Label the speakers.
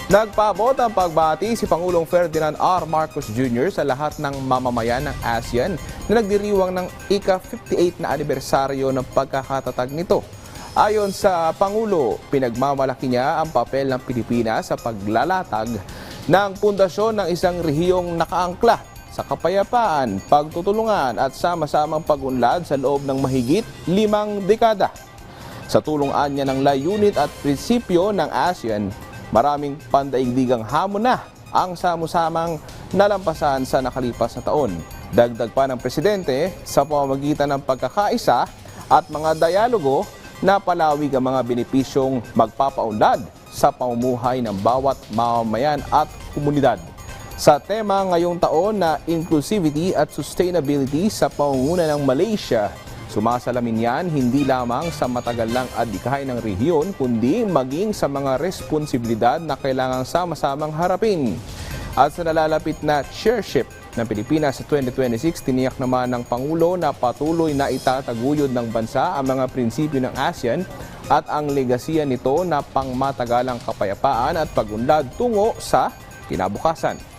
Speaker 1: Nagpaabot ang pagbati si Pangulong Ferdinand R. Marcos Jr. sa lahat ng mamamayan ng ASEAN na nagdiriwang ng ika-58 na anibersaryo ng pagkakatatag nito. Ayon sa Pangulo, pinagmamalaki niya ang papel ng Pilipinas sa paglalatag ng pundasyon ng isang rehiyong nakaangkla sa kapayapaan, pagtutulungan at sama-samang pag-unlad sa loob ng mahigit 5 dekada. Sa tulungan niya ng layunin at prinsipyo ng ASEAN, maraming pandaigdigang hamon na ang samo-samang nalampasan sa nakalipas na taon. Dagdag pa ng Presidente, sa pamamagitan ng pagkakaisa at mga dialogo, napalawig ang mga benepisyong magpapaunlad sa pamumuhay ng bawat mamamayan at komunidad. Sa tema ngayong taon na Inclusivity at Sustainability sa pamumuno ng Malaysia, sumasalamin yan hindi lamang sa matagal lang adhikain ng rehiyon, kundi maging sa mga responsibilidad na kailangang sama-samang harapin. At sa nalalapit na chairship ng Pilipinas sa 2026, tiniyak naman ng Pangulo na patuloy na itataguyod ng bansa ang mga prinsipyo ng ASEAN at ang legasiya nito na pangmatagalang kapayapaan at pag-unlad tungo sa kinabukasan.